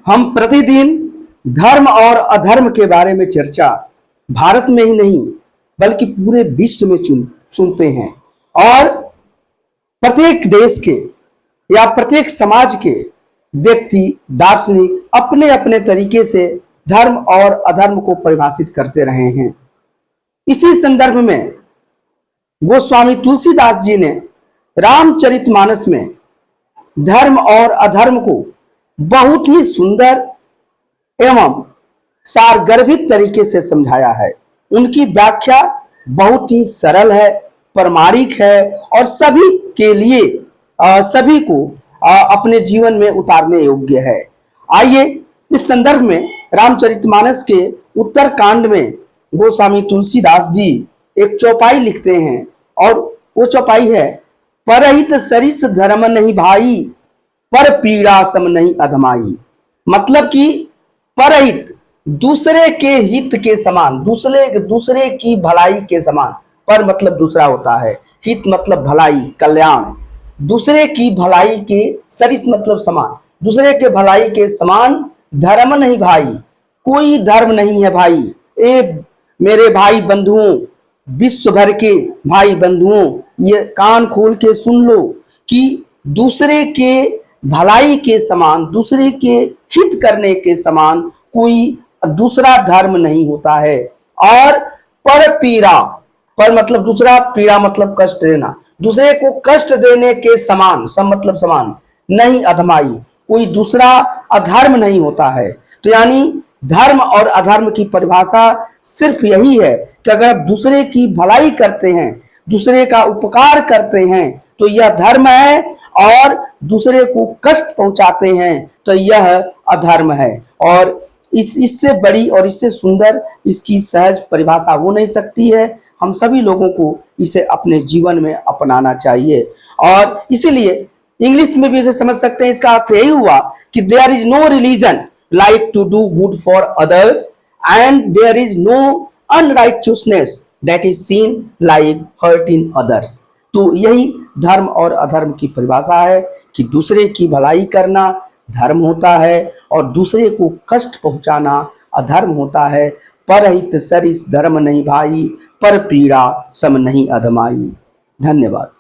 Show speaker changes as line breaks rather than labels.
हम प्रतिदिन धर्म और अधर्म के बारे में चर्चा भारत में ही नहीं बल्कि पूरे विश्व में सुनते हैं। और प्रत्येक देश के या प्रत्येक समाज के व्यक्ति दार्शनिक अपने अपने तरीके से धर्म और अधर्म को परिभाषित करते रहे हैं। इसी संदर्भ में गोस्वामी तुलसीदास जी ने रामचरितमानस में धर्म और अधर्म को बहुत ही सुंदर एवं सारगर्भित तरीके से समझाया है। उनकी व्याख्या बहुत ही सरल है, प्रामाणिक है और सभी के लिए सभी को अपने जीवन में उतारने योग्य है। आइए इस संदर्भ में रामचरितमानस के उत्तर कांड में गोस्वामी तुलसीदास जी एक चौपाई लिखते हैं और वो चौपाई है, परहित सरिस धर्म नहीं भाई, पर पीड़ा सम नहीं अधमाई। मतलब कि परहित दूसरे के हित के समान, दूसरे की भलाई के समान। पर मतलब दूसरा होता है, हित मतलब भलाई, कल्याण। दूसरे की भलाई के सरिस मतलब समान, दूसरे के भलाई के समान धर्म नहीं भाई, कोई धर्म नहीं है भाई। ए मेरे भाई बंधुओं, विश्व भर के भाई बंधुओं, ये कान खोल के सुन लो कि दूसरे के भलाई के समान, दूसरे के हित करने के समान कोई दूसरा धर्म नहीं होता है। और पर पीड़ा, पर मतलब दूसरा, पीड़ा मतलब कष्ट देना, दूसरे को कष्ट देने के समान, सम मतलब समान, नहीं अधमाई, कोई दूसरा अधर्म नहीं होता है। तो यानी धर्म और अधर्म की परिभाषा सिर्फ यही है कि अगर आप दूसरे की भलाई करते हैं, दूसरे का उपकार करते हैं तो यह धर्म है, और दूसरे को कष्ट पहुंचाते हैं तो यह अधर्म है। और इससे बड़ी और इससे सुंदर इसकी सहज परिभाषा हो नहीं सकती है। हम सभी लोगों को इसे अपने जीवन में अपनाना चाहिए। और इसीलिए इंग्लिश में भी इसे समझ सकते हैं। इसका अर्थ यही हुआ कि there is no religion like to do good for others and there is no unrighteousness that is seen like hurting others. तो यही धर्म और अधर्म की परिभाषा है कि दूसरे की भलाई करना धर्म होता है और दूसरे को कष्ट पहुंचाना अधर्म होता है। परहित सरिस धर्म नहीं भाई, पर पीड़ा सम नहीं अधमाई। धन्यवाद।